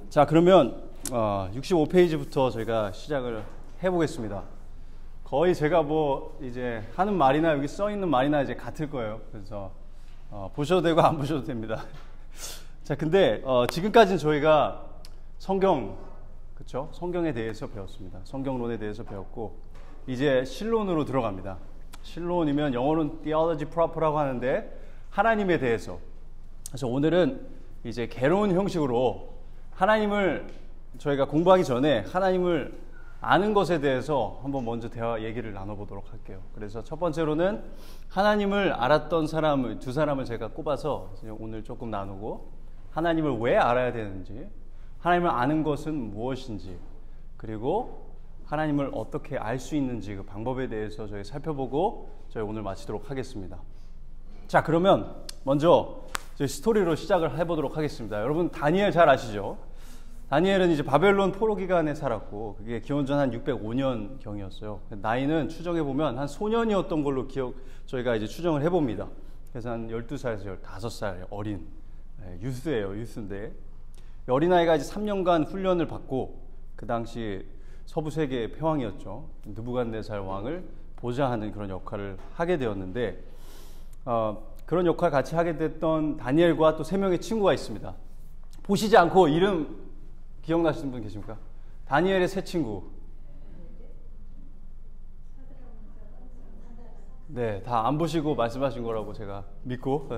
자, 그러면 65페이지부터 저희가 시작을 해보겠습니다. 거의 제가 뭐 이제 하는 말이나 여기 써 있는 말이나 이제 같을 거예요. 그래서 보셔도 되고 안 보셔도 됩니다. 자, 근데 지금까지는 저희가 성경, 그렇죠? 성경에 대해서 배웠습니다. 성경론에 대해서 배웠고 이제 신론으로 들어갑니다. 신론이면 영어로는 theology proper라고 하는데 하나님에 대해서. 그래서 오늘은 이제 개론 형식으로 하나님을 저희가 공부하기 전에 하나님을 아는 것에 대해서 한번 먼저 얘기를 나눠보도록 할게요. 그래서 첫 번째로는 하나님을 알았던 사람을, 두 사람을 제가 꼽아서 오늘 조금 나누고 하나님을 왜 알아야 되는지, 하나님을 아는 것은 무엇인지, 그리고 하나님을 어떻게 알 수 있는지 그 방법에 대해서 저희 살펴보고 저희 오늘 마치도록 하겠습니다. 자, 그러면 먼저 저희 스토리로 시작을 해보도록 하겠습니다. 여러분 다니엘 잘 아시죠? 다니엘은 이제 바벨론 포로 기간에 살았고 그게 기원전 한 605년 경이었어요. 나이는 추정해 보면 한 소년이었던 걸로 저희가 이제 추정을 해봅니다. 그래서 한 12살에서 15살 어린 유스예요. 유스인데 어린아이가 이제 3년간 훈련을 받고 그 당시 서부 세계의 패왕이었죠. 느부갓네살 왕을 보좌하는 그런 역할을 하게 되었는데 그런 역할 같이 하게 됐던 다니엘과 또 3명의 친구가 있습니다. 보시지 않고 이름 기억나시는 분 계십니까? 다니엘의 세 친구. 네, 다 안 보시고 말씀하신 거라고 제가 믿고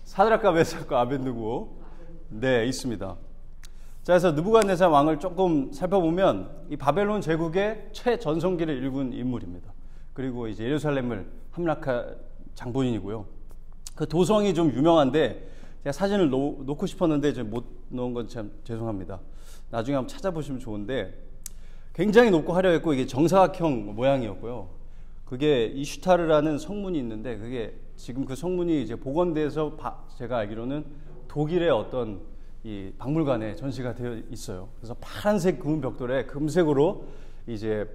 사드락과 메삭과 아벳느고 네, 있습니다. 자, 그래서 느부갓네살 왕을 조금 살펴보면 이 바벨론 제국의 최전성기를 일군 인물입니다. 그리고 이제 예루살렘을 함락한 장본인이고요. 그 도성이 좀 유명한데 제가 사진을 놓고 싶었는데 못 놓은 건 참 죄송합니다. 나중에 한번 찾아보시면 좋은데 굉장히 높고 화려했고 이게 정사각형 모양이었고요. 그게 이슈타르라는 성문이 있는데 그게 지금 그 성문이 이제 복원돼서 제가 알기로는 독일의 어떤 이 박물관에 전시가 되어 있어요. 그래서 파란색 금은 벽돌에 금색으로 이제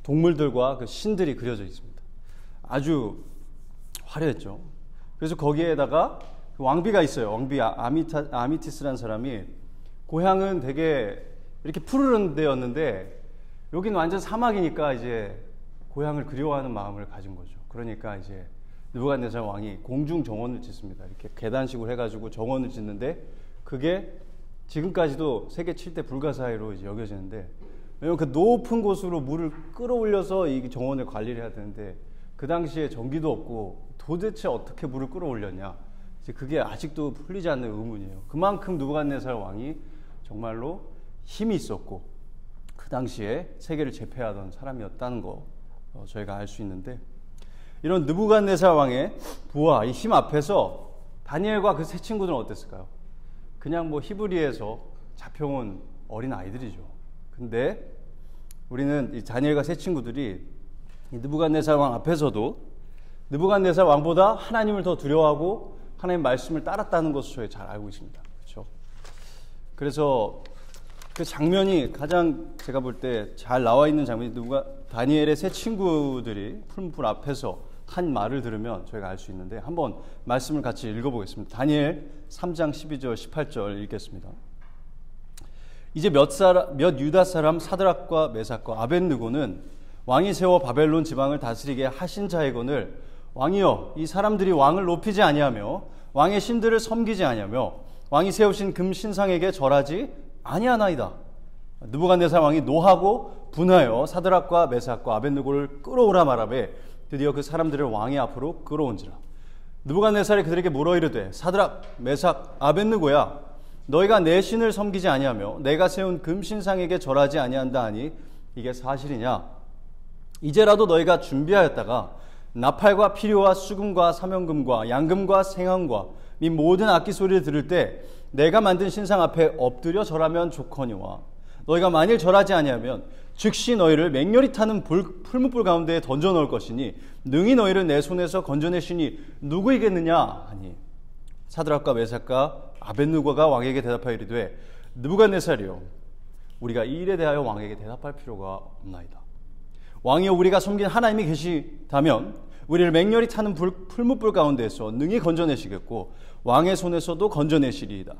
동물들과 그 신들이 그려져 있습니다. 아주 화려했죠. 그래서 거기에다가 왕비가 있어요. 왕비 아미티스라는 사람이 고향은 되게 이렇게 푸르른 데였는데 여기는 완전 사막이니까 이제 고향을 그리워하는 마음을 가진 거죠. 그러니까 이제 느부갓네살 왕이 공중 정원을 짓습니다. 이렇게 계단식으로 해가지고 정원을 짓는데 그게 지금까지도 세계 7대 불가사의로 이제 여겨지는데 왜냐면 그 높은 곳으로 물을 끌어올려서 이 정원을 관리를 해야 되는데 그 당시에 전기도 없고 도대체 어떻게 물을 끌어올렸냐. 그게 아직도 풀리지 않는 의문이에요. 그만큼 느부갓네살 왕이 정말로 힘이 있었고 그 당시에 세계를 제패하던 사람이었다는 거 저희가 알 수 있는데 이런 느부갓네살 왕의 부와 이 힘 앞에서 다니엘과 그 세 친구들은 어땠을까요? 그냥 뭐 히브리에서 잡혀온 어린 아이들이죠. 근데 우리는 이 다니엘과 세 친구들이 이 느부갓네살 왕 앞에서도 느부갓네살 왕보다 하나님을 더 두려워하고 하나님의 말씀을 따랐다는 것을 저희 잘 알고 있습니다. 그렇죠? 그래서 그 장면이 가장 제가 볼 때 잘 나와 있는 장면이 다니엘의 세 친구들이 풀무불 앞에서 한 말을 들으면 저희가 알 수 있는데 한번 말씀을 같이 읽어보겠습니다. 다니엘 3장 12절 18절 읽겠습니다. 이제 몇 유다 사람 사드락과 메삭과 아벳느고는 왕이 세워 바벨론 지방을 다스리게 하신 자이거늘 왕이여 이 사람들이 왕을 높이지 아니하며 왕의 신들을 섬기지 아니하며 왕이 세우신 금 신상에게 절하지 아니하나이다. 느부갓네살 왕이 노하고 분하여 사드락과 메삭과 아벳느고를 끌어오라 말하되 드디어 그 사람들을 왕의 앞으로 끌어온지라. 느부갓네살이 그들에게 물어 이르되 사드락 메삭 아벳느고야 너희가 내 신을 섬기지 아니하며 내가 세운 금 신상에게 절하지 아니한다 하니 이게 사실이냐? 이제라도 너희가 준비하였다가 나팔과 피료와 수금과 사명금과 양금과 생황과 이 모든 악기 소리를 들을 때 내가 만든 신상 앞에 엎드려 절하면 좋거니와 너희가 만일 절하지 아니하면 즉시 너희를 맹렬히 타는 풀무불 가운데에 던져 넣을 것이니 능히 너희를 내 손에서 건져내시니 누구이겠느냐 하니 사드락과 메삭과 아벳느고가 왕에게 대답하여 이르되 느부갓네살이여 우리가 이 일에 대하여 왕에게 대답할 필요가 없나이다. 왕이여 우리가 섬긴 하나님이 계시다면 우리를 맹렬히 타는 풀무불 가운데에서 능히 건져내시겠고 왕의 손에서도 건져내시리이다.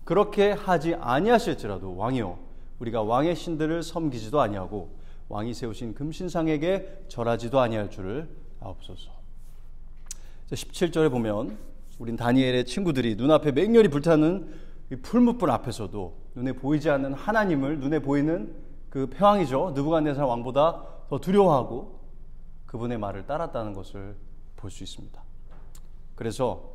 그렇게 하지 아니하실지라도 왕이여 우리가 왕의 신들을 섬기지도 아니하고 왕이 세우신 금신상에게 절하지도 아니할 줄을 아옵소서. 17절에 보면 우린 다니엘의 친구들이 눈앞에 맹렬히 불타는 이 풀무불 앞에서도 눈에 보이지 않는 하나님을 눈에 보이는 그 패왕이죠. 느부갓네살 왕보다 더 두려워하고 그분의 말을 따랐다는 것을 볼 수 있습니다. 그래서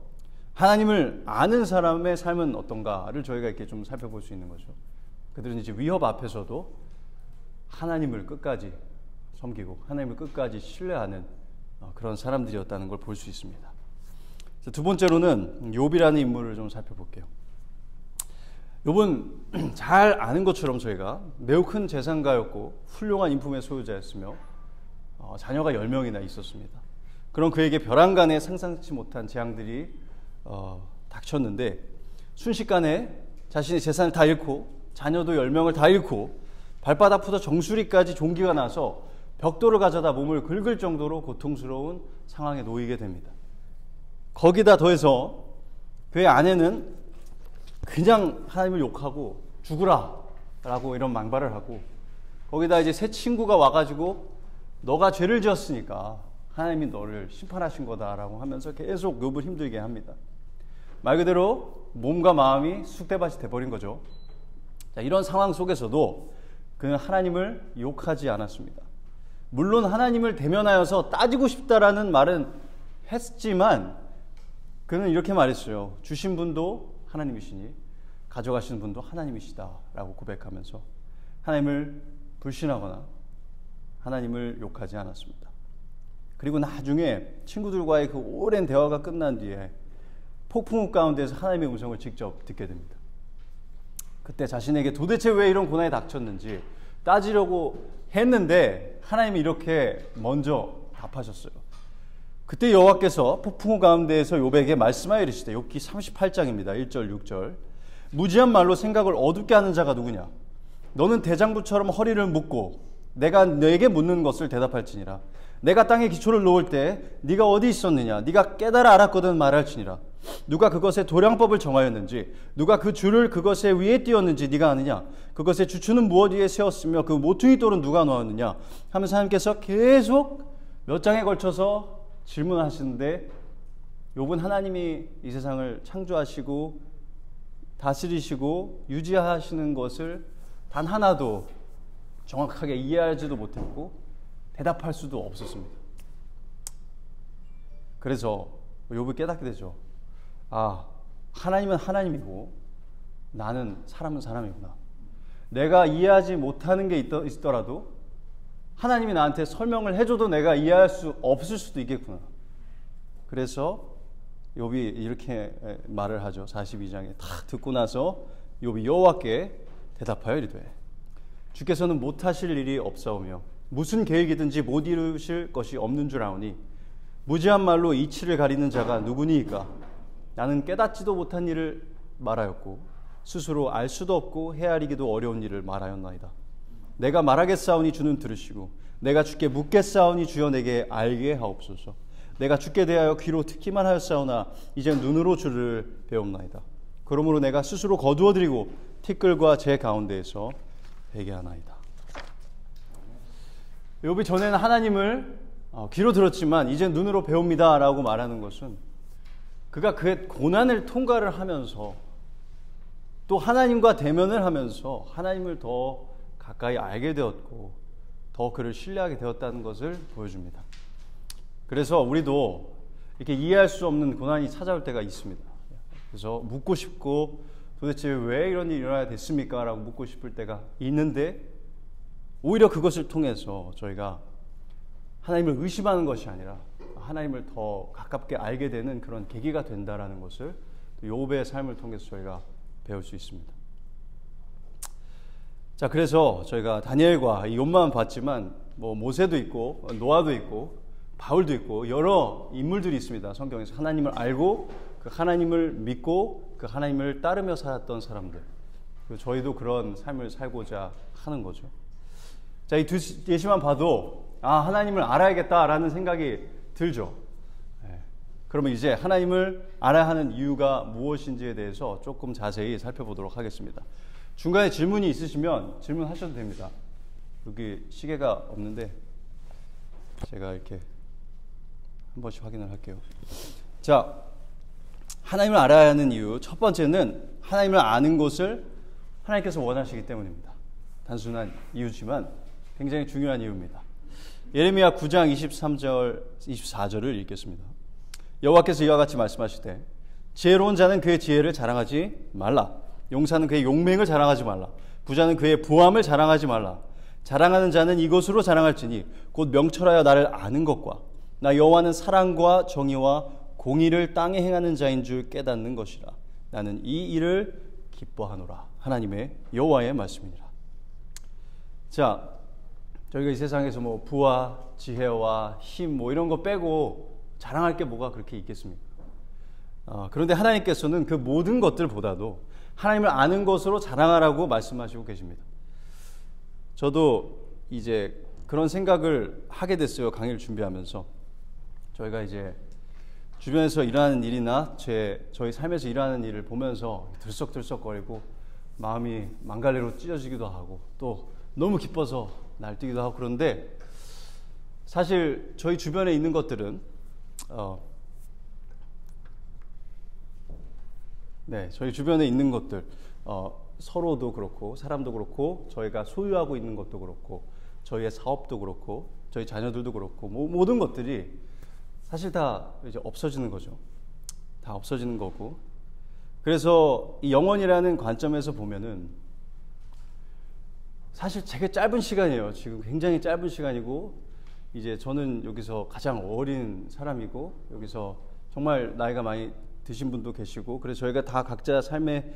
하나님을 아는 사람의 삶은 어떤가를 저희가 이렇게 좀 살펴볼 수 있는 거죠. 그들은 이제 위협 앞에서도 하나님을 끝까지 섬기고 하나님을 끝까지 신뢰하는 그런 사람들이었다는 걸 볼 수 있습니다. 두 번째로는 욥이라는 인물을 좀 살펴볼게요. 욥은 잘 아는 것처럼 저희가 매우 큰 재산가였고 훌륭한 인품의 소유자였으며 자녀가 10명이나 있었습니다. 그런 그에게 벼랑간에 상상치 못한 재앙들이 닥쳤는데 순식간에 자신의 재산을 다 잃고 자녀도 10명을 다 잃고 발바닥부터 정수리까지 종기가 나서 벽돌을 가져다 몸을 긁을 정도로 고통스러운 상황에 놓이게 됩니다. 거기다 더해서 그의 아내는 그냥 하나님을 욕하고 죽으라 라고 이런 망발을 하고 거기다 이제 새 친구가 와가지고 너가 죄를 지었으니까 하나님이 너를 심판하신 거다라고 하면서 계속 욥을 힘들게 합니다. 말 그대로 몸과 마음이 쑥대밭이 돼버린 거죠. 자, 이런 상황 속에서도 그는 하나님을 욕하지 않았습니다. 물론 하나님을 대면하여서 따지고 싶다라는 말은 했지만 그는 이렇게 말했어요. 주신 분도 하나님이시니 가져가시는 분도 하나님이시다라고 고백하면서 하나님을 불신하거나 하나님을 욕하지 않았습니다. 그리고 나중에 친구들과의 그 오랜 대화가 끝난 뒤에 폭풍우 가운데서 하나님의 음성을 직접 듣게 됩니다. 그때 자신에게 도대체 왜 이런 고난이 닥쳤는지 따지려고 했는데 하나님이 이렇게 먼저 답하셨어요. 그때 여호와께서 폭풍우 가운데에서 욥에게 말씀하여 이르시되 욥기 38장입니다. 1절 6절 무지한 말로 생각을 어둡게 하는 자가 누구냐 너는 대장부처럼 허리를 묶고 내가 너에게 묻는 것을 대답할지니라 내가 땅에 기초를 놓을 때 네가 어디 있었느냐 네가 깨달아 알았거든 말할지니라 누가 그것의 도량법을 정하였는지 누가 그 줄을 그것의 위에 띄었는지 네가 아느냐 그것의 주추는 무엇 위에 세웠으며 그 모퉁이 돌은 누가 놓았느냐 하면서 하나님께서 계속 몇 장에 걸쳐서 질문하시는데 욥은 하나님이 이 세상을 창조하시고 다스리시고 유지하시는 것을 단 하나도 정확하게 이해하지도 못했고 대답할 수도 없었습니다. 그래서 욥이 깨닫게 되죠. 아, 하나님은 하나님이고 나는 사람은 사람이구나. 내가 이해하지 못하는 게 있더라도 하나님이 나한테 설명을 해줘도 내가 이해할 수 없을 수도 있겠구나. 그래서 욥이 이렇게 말을 하죠. 42장에 딱 듣고 나서 욥이 여호와께 대답하여 이르되 주께서는 못하실 일이 없사오며 무슨 계획이든지 못 이루실 것이 없는 줄 아오니 무지한 말로 이치를 가리는 자가 누구니이까 나는 깨닫지도 못한 일을 말하였고 스스로 알 수도 없고 헤아리기도 어려운 일을 말하였나이다. 내가 말하겠사오니 주는 들으시고 내가 주께 묻겠사오니 주여 내게 알게 하옵소서. 내가 주께 대하여 귀로 듣기만 하였사오나 이제 눈으로 주를 배웁나이다. 그러므로 내가 스스로 거두어드리고 티끌과 제 가운데에서 회개하나이다. 욥이 전에는 하나님을 귀로 들었지만 이제 눈으로 배웁니다 라고 말하는 것은 그가 그의 고난을 통과를 하면서 또 하나님과 대면을 하면서 하나님을 더 가까이 알게 되었고 더 그를 신뢰하게 되었다는 것을 보여줍니다. 그래서 우리도 이렇게 이해할 수 없는 고난이 찾아올 때가 있습니다. 그래서 묻고 싶고 도대체 왜 이런 일이 일어나야 됐습니까? 라고 묻고 싶을 때가 있는데 오히려 그것을 통해서 저희가 하나님을 의심하는 것이 아니라 하나님을 더 가깝게 알게 되는 그런 계기가 된다라는 것을 욥의 삶을 통해서 저희가 배울 수 있습니다. 자, 그래서 저희가 다니엘과 이 욥만 봤지만 뭐 모세도 있고 노아도 있고 바울도 있고 여러 인물들이 있습니다. 성경에서 하나님을 알고 그 하나님을 믿고 그 하나님을 따르며 살았던 사람들. 그리고 저희도 그런 삶을 살고자 하는 거죠. 자, 이 두 예시만 봐도 하나님을 알아야겠다라는 생각이 들죠. 네. 그러면 이제 하나님을 알아야 하는 이유가 무엇인지에 대해서 조금 자세히 살펴보도록 하겠습니다. 중간에 질문이 있으시면 질문하셔도 됩니다. 여기 시계가 없는데 제가 이렇게 한 번씩 확인을 할게요. 자, 하나님을 알아야 하는 이유 첫 번째는 하나님을 아는 것을 하나님께서 원하시기 때문입니다. 단순한 이유지만 굉장히 중요한 이유입니다. 예레미야 9장 23절 24절을 읽겠습니다. 여호와께서 이와 같이 말씀하시되 지혜로운 자는 그의 지혜를 자랑하지 말라. 용사는 그의 용맹을 자랑하지 말라. 부자는 그의 부함을 자랑하지 말라. 자랑하는 자는 이것으로 자랑할지니 곧 명철하여 나를 아는 것과 나 여호와는 사랑과 정의와 공의를 땅에 행하는 자인 줄 깨닫는 것이라. 나는 이 일을 기뻐하노라. 하나님의 여호와의 말씀이니라. 자, 저희가 이 세상에서 뭐 부와 지혜와 힘 뭐 이런 거 빼고 자랑할 게 뭐가 그렇게 있겠습니까? 그런데 하나님께서는 그 모든 것들보다도 하나님을 아는 것으로 자랑하라고 말씀하시고 계십니다. 저도 이제 그런 생각을 하게 됐어요. 강의를 준비하면서. 저희가 이제 주변에서 일하는 일이나 저희 삶에서 일하는 일을 보면서 들썩들썩거리고 마음이 망갈래로 찢어지기도 하고 또 너무 기뻐서 날뛰기도 하고 그런데 사실 저희 주변에 있는 것들은 저희 주변에 있는 것들 서로도 그렇고 사람도 그렇고 저희가 소유하고 있는 것도 그렇고 저희의 사업도 그렇고 저희 자녀들도 그렇고 모든 것들이 사실 다 이제 없어지는 거죠. 다 없어지는 거고. 그래서 이 영원이라는 관점에서 보면은 사실 되게 짧은 시간이에요. 지금 굉장히 짧은 시간이고 이제 저는 여기서 가장 어린 사람이고 여기서 정말 나이가 많이 드신 분도 계시고 그래서 저희가 다 각자 삶의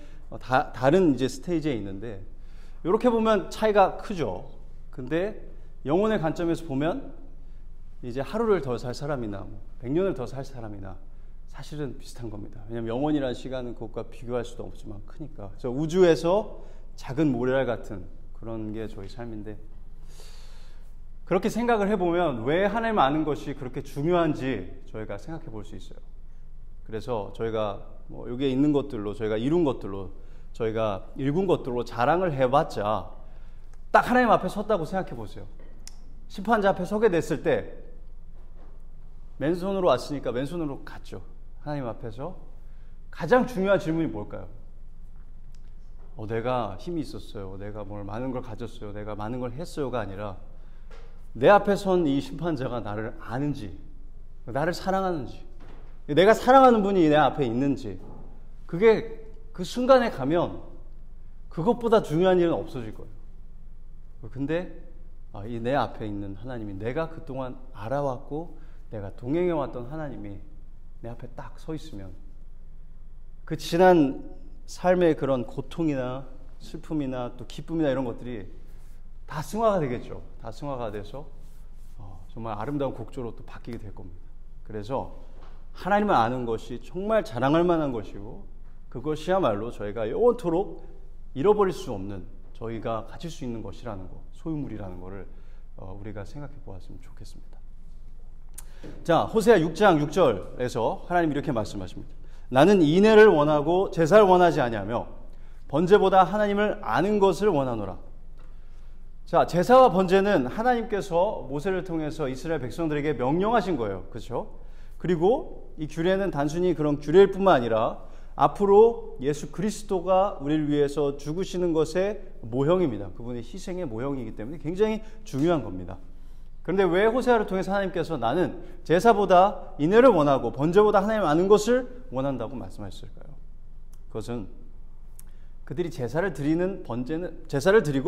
다른 이제 스테이지에 있는데 이렇게 보면 차이가 크죠. 근데 영혼의 관점에서 보면 이제 하루를 더 살 사람이나 100년을 더 살 사람이나 사실은 비슷한 겁니다. 왜냐하면 영원이라는 시간은 그것과 비교할 수도 없지만 크니까. 그래서 우주에서 작은 모래알 같은 그런 게 저희 삶인데 그렇게 생각을 해보면 왜 하나님 아는 것이 그렇게 중요한지 저희가 생각해 볼 수 있어요. 그래서 저희가 뭐 여기에 있는 것들로 저희가 이룬 것들로 저희가 일군 것들로 자랑을 해봤자 딱 하나님 앞에 섰다고 생각해 보세요. 심판자 앞에 서게 됐을 때 맨손으로 왔으니까 맨손으로 갔죠. 하나님 앞에서 가장 중요한 질문이 뭘까요? 내가 힘이 있었어요. 내가 뭘 많은 걸 가졌어요. 내가 많은 걸 했어요가 아니라 내 앞에 선 이 심판자가 나를 아는지 나를 사랑하는지 내가 사랑하는 분이 내 앞에 있는지 그게 그 순간에 가면 그것보다 중요한 일은 없어질 거예요. 근데 이 내 앞에 있는 하나님이 내가 그동안 알아왔고 내가 동행해왔던 하나님이 내 앞에 딱 서 있으면 그 지난 삶의 그런 고통이나 슬픔이나 또 기쁨이나 이런 것들이 다 승화가 되겠죠. 다 승화가 돼서 정말 아름다운 곡조로 또 바뀌게 될 겁니다. 그래서 하나님을 아는 것이 정말 자랑할 만한 것이고 그것이야말로 저희가 영원토록 잃어버릴 수 없는 저희가 가질 수 있는 것이라는 것, 소유물이라는 것을 우리가 생각해 보았으면 좋겠습니다. 자, 호세아 6장 6절에서 하나님 이렇게 말씀하십니다. 나는 인애를 원하고 제사를 원하지 아니하며 번제보다 하나님을 아는 것을 원하노라. 자, 제사와 번제는 하나님께서 모세를 통해서 이스라엘 백성들에게 명령하신 거예요. 그렇죠? 그리고 이 규례는 단순히 그런 규례일 뿐만 아니라 앞으로 예수 그리스도가 우리를 위해서 죽으시는 것의 모형입니다. 그분의 희생의 모형이기 때문에 굉장히 중요한 겁니다. 그런데 왜 호세아를 통해서 하나님께서 나는 제사보다 인애를 원하고 번제보다 하나님 아는 것을 원한다고 말씀하셨을까요? 그것은 그들이 제사를 드리고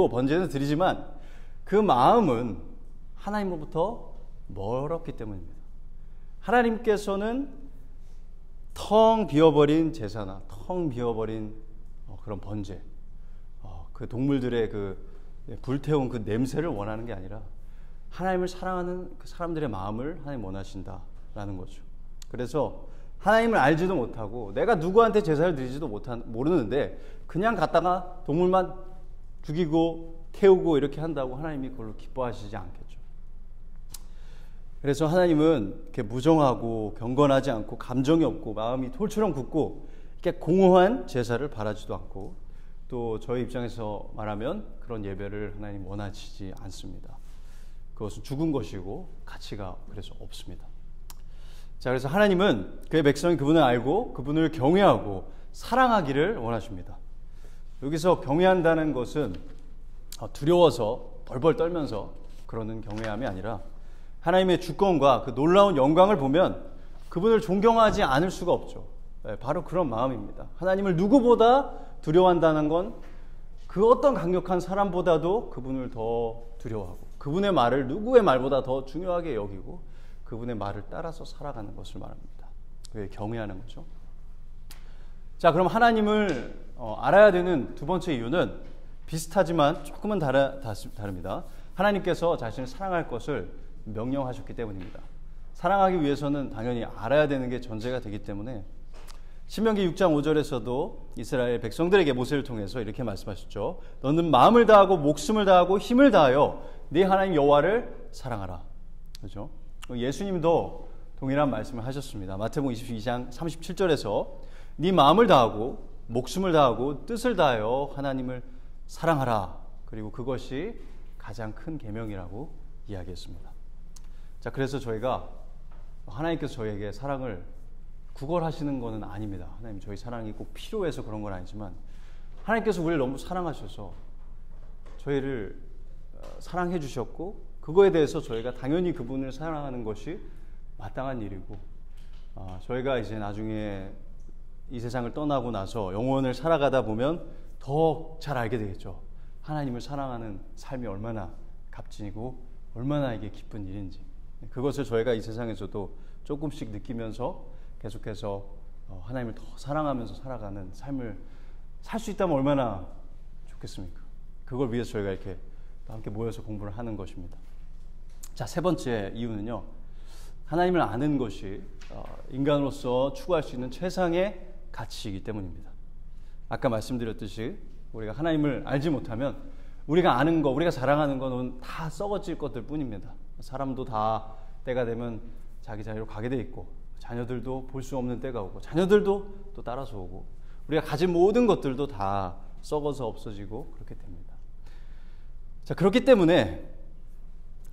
번제는 드리지만 그 마음은 하나님으로부터 멀었기 때문입니다. 하나님께서는 텅 비어버린 제사나 텅 비어버린 그런 번제, 그 동물들의 그 불태운 그 냄새를 원하는 게 아니라 하나님을 사랑하는 그 사람들의 마음을 하나님 원하신다라는 거죠. 그래서 하나님을 알지도 못하고 내가 누구한테 제사를 드리지도 모르는데 그냥 갖다가 동물만 죽이고 태우고 이렇게 한다고 하나님이 그걸로 기뻐하시지 않겠죠. 그래서 하나님은 이렇게 무정하고 경건하지 않고 감정이 없고 마음이 돌처럼 굳고 이렇게 공허한 제사를 바라지도 않고 또 저희 입장에서 말하면 그런 예배를 하나님 원하시지 않습니다. 그것은 죽은 것이고 가치가 그래서 없습니다. 자, 그래서 하나님은 그의 백성이 그분을 알고 그분을 경외하고 사랑하기를 원하십니다. 여기서 경외한다는 것은 두려워서 벌벌 떨면서 그러는 경외함이 아니라 하나님의 주권과 그 놀라운 영광을 보면 그분을 존경하지 않을 수가 없죠. 바로 그런 마음입니다. 하나님을 누구보다 두려워한다는 건 그 어떤 강력한 사람보다도 그분을 더 두려워하고 그분의 말을 누구의 말보다 더 중요하게 여기고 그분의 말을 따라서 살아가는 것을 말합니다. 그게 경외하는 거죠. 자, 그럼 하나님을 알아야 되는 두 번째 이유는 비슷하지만 조금은 다릅니다. 하나님께서 자신을 사랑할 것을 명령하셨기 때문입니다. 사랑하기 위해서는 당연히 알아야 되는 게 전제가 되기 때문에 신명기 6장 5절에서도 이스라엘 백성들에게 모세를 통해서 이렇게 말씀하셨죠. 너는 마음을 다하고 목숨을 다하고 힘을 다하여 네 하나님 여호와를 사랑하라. 그렇죠? 예수님도 동일한 말씀을 하셨습니다. 마태복음 22장 37절에서 네 마음을 다하고 목숨을 다하고 뜻을 다하여 하나님을 사랑하라. 그리고 그것이 가장 큰 계명이라고 이야기했습니다. 자, 그래서 저희가 하나님께서 저희에게 사랑을 구걸하시는 것은 아닙니다. 하나님 저희 사랑이 꼭 필요해서 그런 건 아니지만 하나님께서 우리를 너무 사랑하셔서 저희를 사랑해 주셨고 그거에 대해서 저희가 당연히 그분을 사랑하는 것이 마땅한 일이고 저희가 이제 나중에 이 세상을 떠나고 나서 영원을 살아가다 보면 더 잘 알게 되겠죠. 하나님을 사랑하는 삶이 얼마나 값지고 얼마나 이게 기쁜 일인지 그것을 저희가 이 세상에서도 조금씩 느끼면서 계속해서 하나님을 더 사랑하면서 살아가는 삶을 살 수 있다면 얼마나 좋겠습니까? 그걸 위해서 저희가 이렇게 함께 모여서 공부를 하는 것입니다. 자, 세 번째 이유는요. 하나님을 아는 것이 인간으로서 추구할 수 있는 최상의 가치이기 때문입니다. 아까 말씀드렸듯이 우리가 하나님을 알지 못하면 우리가 아는 것, 우리가 자랑하는 것은 다 썩어질 것들 뿐입니다. 사람도 다 때가 되면 자기 자리로 가게 돼 있고 자녀들도 볼 수 없는 때가 오고 자녀들도 또 따라서 오고 우리가 가진 모든 것들도 다 썩어서 없어지고 그렇게 됩니다. 자, 그렇기 때문에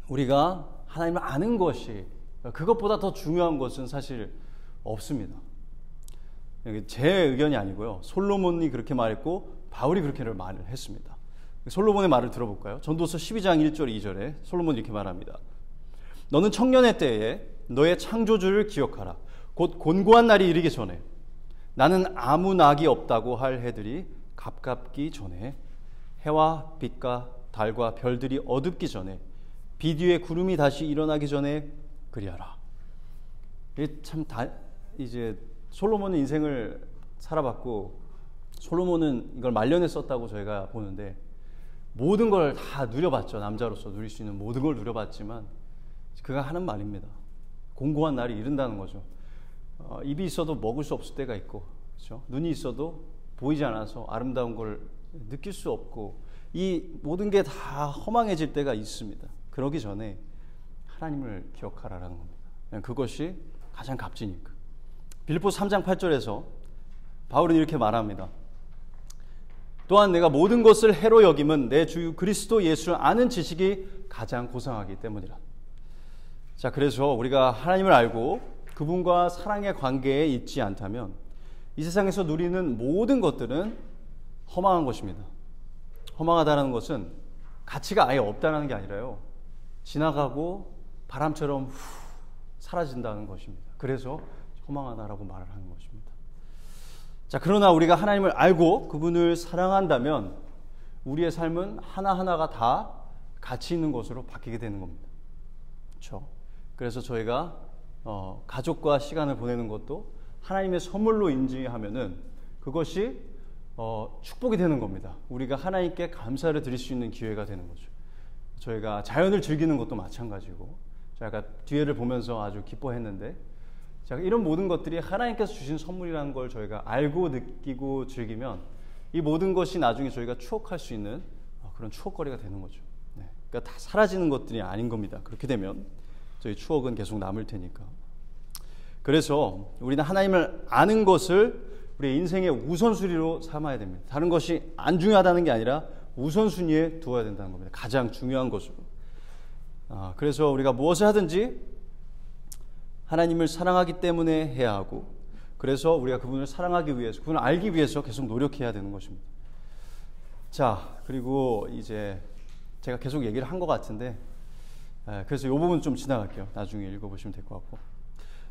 우리가 하나님을 아는 것이 그것보다 더 중요한 것은 사실 없습니다. 제 의견이 아니고요. 솔로몬이 그렇게 말했고 바울이 그렇게 말을 했습니다. 솔로몬의 말을 들어볼까요? 전도서 12장 1절 2절에 솔로몬이 이렇게 말합니다. 너는 청년의 때에 너의 창조주를 기억하라. 곧 곤고한 날이 이르기 전에 나는 아무 낙이 없다고 할 해들이 갑갑기 전에 해와 빛과 달과 별들이 어둡기 전에 비 뒤에 구름이 다시 일어나기 전에 그리하라. 참 이제 솔로몬은 인생을 살아봤고 솔로몬은 이걸 말년에 썼다고 저희가 보는데 모든 걸 다 누려봤죠. 남자로서 누릴 수 있는 모든 걸 누려봤지만 그가 하는 말입니다. 공고한 날이 이른다는 거죠. 입이 있어도 먹을 수 없을 때가 있고, 그렇죠? 눈이 있어도 보이지 않아서 아름다운 걸 느낄 수 없고, 이 모든 게 다 허망해질 때가 있습니다. 그러기 전에 하나님을 기억하라라는 겁니다. 그것이 가장 값지니까. 빌립보서 3장 8절에서 바울은 이렇게 말합니다. 또한 내가 모든 것을 해로 여김은 내 주 그리스도 예수를 아는 지식이 가장 고상하기 때문이라. 자, 그래서 우리가 하나님을 알고 그분과 사랑의 관계에 있지 않다면 이 세상에서 누리는 모든 것들은 허망한 것입니다. 허망하다는 것은 가치가 아예 없다는 게 아니라요. 지나가고 바람처럼 사라진다는 것입니다. 그래서 허망하다라고 말을 하는 것입니다. 자, 그러나 우리가 하나님을 알고 그분을 사랑한다면 우리의 삶은 하나하나가 다 가치 있는 것으로 바뀌게 되는 겁니다. 그렇죠? 그래서 저희가 가족과 시간을 보내는 것도 하나님의 선물로 인지하면은 그것이 축복이 되는 겁니다. 우리가 하나님께 감사를 드릴 수 있는 기회가 되는 거죠. 저희가 자연을 즐기는 것도 마찬가지고, 제가 뒤에를 보면서 아주 기뻐했는데, 제가 이런 모든 것들이 하나님께서 주신 선물이라는 걸 저희가 알고 느끼고 즐기면 이 모든 것이 나중에 저희가 추억할 수 있는 그런 추억거리가 되는 거죠. 네. 그러니까 다 사라지는 것들이 아닌 겁니다. 그렇게 되면. 저희 추억은 계속 남을 테니까. 그래서 우리는 하나님을 아는 것을 우리의 인생의 우선순위로 삼아야 됩니다. 다른 것이 안 중요하다는 게 아니라 우선순위에 두어야 된다는 겁니다. 가장 중요한 것으로. 그래서 우리가 무엇을 하든지 하나님을 사랑하기 때문에 해야 하고, 그래서 우리가 그분을 사랑하기 위해서, 그분을 알기 위해서 계속 노력해야 되는 것입니다. 자, 그리고 이제 제가 계속 얘기를 한 것 같은데, 그래서 이 부분 좀 지나갈게요. 나중에 읽어보시면 될 것 같고.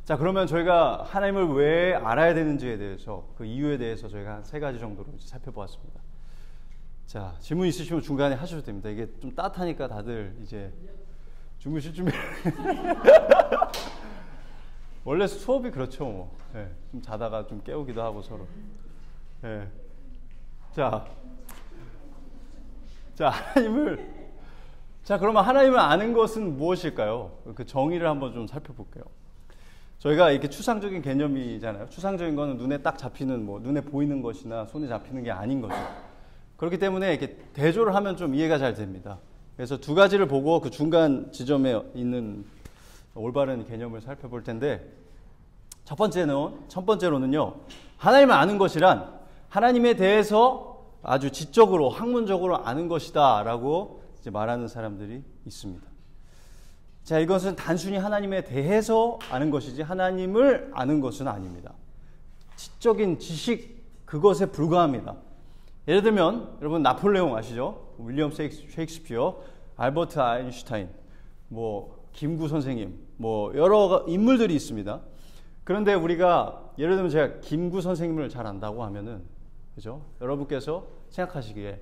자, 그러면 저희가 하나님을 왜 알아야 되는지에 대해서, 그 이유에 대해서 저희가 한 3가지 정도로 살펴보았습니다. 자, 질문 있으시면 중간에 하셔도 됩니다. 이게 좀 따뜻하니까 다들 이제 주무실 준비. 원래 수업이 그렇죠, 뭐. 네, 좀 자다가 좀 깨우기도 하고 서로. 네. 자, 그러면 하나님을 아는 것은 무엇일까요? 그 정의를 한번 좀 살펴볼게요. 저희가 이렇게 추상적인 개념이잖아요. 추상적인 거는 눈에 딱 잡히는, 뭐 눈에 보이는 것이나 손에 잡히는 게 아닌 거죠. 그렇기 때문에 이렇게 대조를 하면 좀 이해가 잘 됩니다. 그래서 2가지를 보고 그 중간 지점에 있는 올바른 개념을 살펴볼 텐데, 첫 번째로는요, 하나님을 아는 것이란 하나님에 대해서 아주 지적으로, 학문적으로 아는 것이다 라고 이제 말하는 사람들이 있습니다. 자, 이것은 단순히 하나님에 대해서 아는 것이지 하나님을 아는 것은 아닙니다. 지적인 지식, 그것에 불과합니다. 예를 들면 여러분 나폴레옹 아시죠? 윌리엄 셰익스피어, 알버트 아인슈타인, 뭐 김구 선생님, 뭐 여러 인물들이 있습니다. 그런데 우리가 예를 들면 제가 김구 선생님을 잘 안다고 하면은, 그죠? 여러분께서 생각하시기에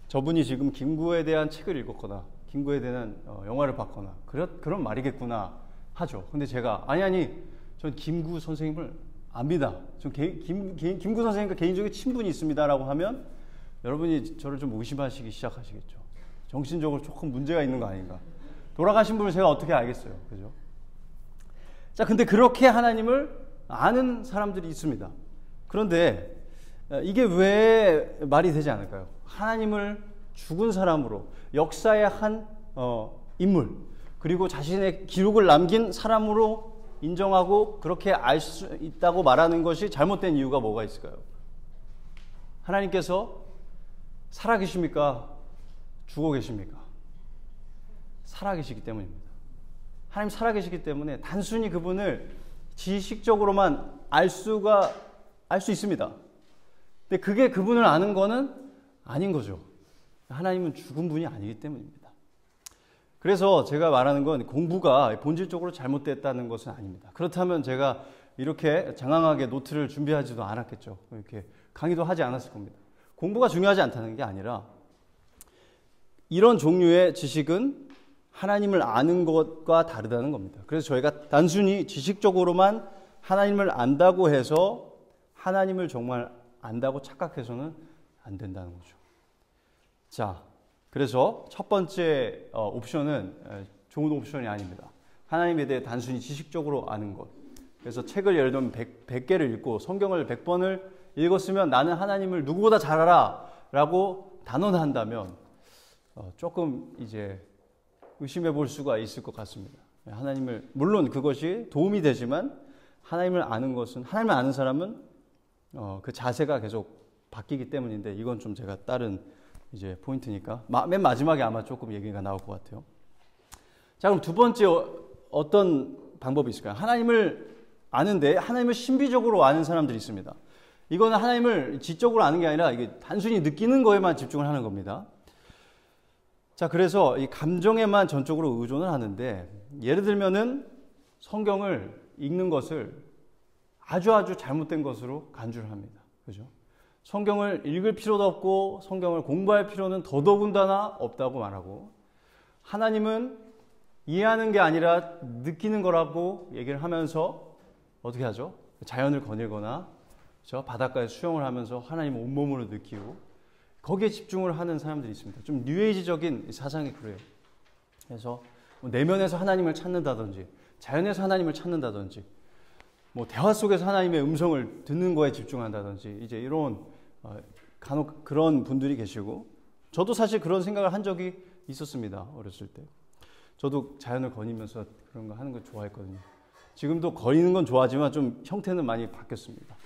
저분이 지금 김구에 대한 책을 읽었거나 김구에 대한 영화를 봤거나 그런 말이겠구나 하죠. 근데 제가 아니 전 김구 선생님을 압니다. 전 김구 선생님과 개인적인 친분이 있습니다라고 하면 여러분이 저를 좀 의심하시기 시작하시겠죠. 정신적으로 조금 문제가 있는 거 아닌가. 돌아가신 분을 제가 어떻게 알겠어요. 그죠? 자, 근데 그렇게 하나님을 아는 사람들이 있습니다. 그런데 이게 왜 말이 되지 않을까요? 하나님을 죽은 사람으로, 역사의 한 인물, 그리고 자신의 기록을 남긴 사람으로 인정하고 그렇게 알 수 있다고 말하는 것이 잘못된 이유가 뭐가 있을까요? 하나님께서 살아계십니까? 죽어 계십니까? 살아계시기 때문입니다. 하나님 살아계시기 때문에 단순히 그분을 지식적으로만 알 수 있습니다. 근데 그게 그분을 아는 거는 아닌 거죠. 하나님은 죽은 분이 아니기 때문입니다. 그래서 제가 말하는 건 공부가 본질적으로 잘못됐다는 것은 아닙니다. 그렇다면 제가 이렇게 장황하게 노트를 준비하지도 않았겠죠. 이렇게 강의도 하지 않았을 겁니다. 공부가 중요하지 않다는 게 아니라 이런 종류의 지식은 하나님을 아는 것과 다르다는 겁니다. 그래서 저희가 단순히 지식적으로만 하나님을 안다고 해서 하나님을 정말 안다고 착각해서는 안 된다는 거죠. 자, 그래서 첫 번째 옵션은 좋은 옵션이 아닙니다. 하나님에 대해 단순히 지식적으로 아는 것. 그래서 책을 예를 들면 100개를 읽고 성경을 100번을 읽었으면 나는 하나님을 누구보다 잘 알아 라고 단언한다면 조금 이제 의심해 볼 수가 있을 것 같습니다. 하나님을, 물론 그것이 도움이 되지만 하나님을 아는 것은, 하나님을 아는 사람은 그 자세가 계속 바뀌기 때문인데, 이건 좀 제가 다른 이제 포인트니까 맨 마지막에 아마 조금 얘기가 나올 것 같아요. 자, 그럼 두 번째 어떤 방법이 있을까요? 하나님을 아는데 하나님을 신비적으로 아는 사람들이 있습니다. 이거는 하나님을 지적으로 아는 게 아니라 이게 단순히 느끼는 거에만 집중을 하는 겁니다. 자, 그래서 이 감정에만 전적으로 의존을 하는데, 예를 들면은 성경을 읽는 것을 아주 잘못된 것으로 간주를 합니다. 그죠? 성경을 읽을 필요도 없고 성경을 공부할 필요는 더더군다나 없다고 말하고, 하나님은 이해하는 게 아니라 느끼는 거라고 얘기를 하면서 어떻게 하죠? 자연을 거닐거나 그렇죠? 바닷가에 수영을 하면서 하나님을 온몸으로 느끼고 거기에 집중을 하는 사람들이 있습니다. 좀 뉴에이지적인 사상이 그래요. 그래서 뭐 내면에서 하나님을 찾는다든지 자연에서 하나님을 찾는다든지 뭐 대화 속에서 하나님의 음성을 듣는 거에 집중한다든지 이제 이런 간혹 그런 분들이 계시고, 저도 사실 그런 생각을 한 적이 있었습니다. 어렸을 때. 저도 자연을 거니면서 그런 거 하는 거 좋아했거든요. 지금도 거니는 건 좋아하지만 좀 형태는 많이 바뀌었습니다.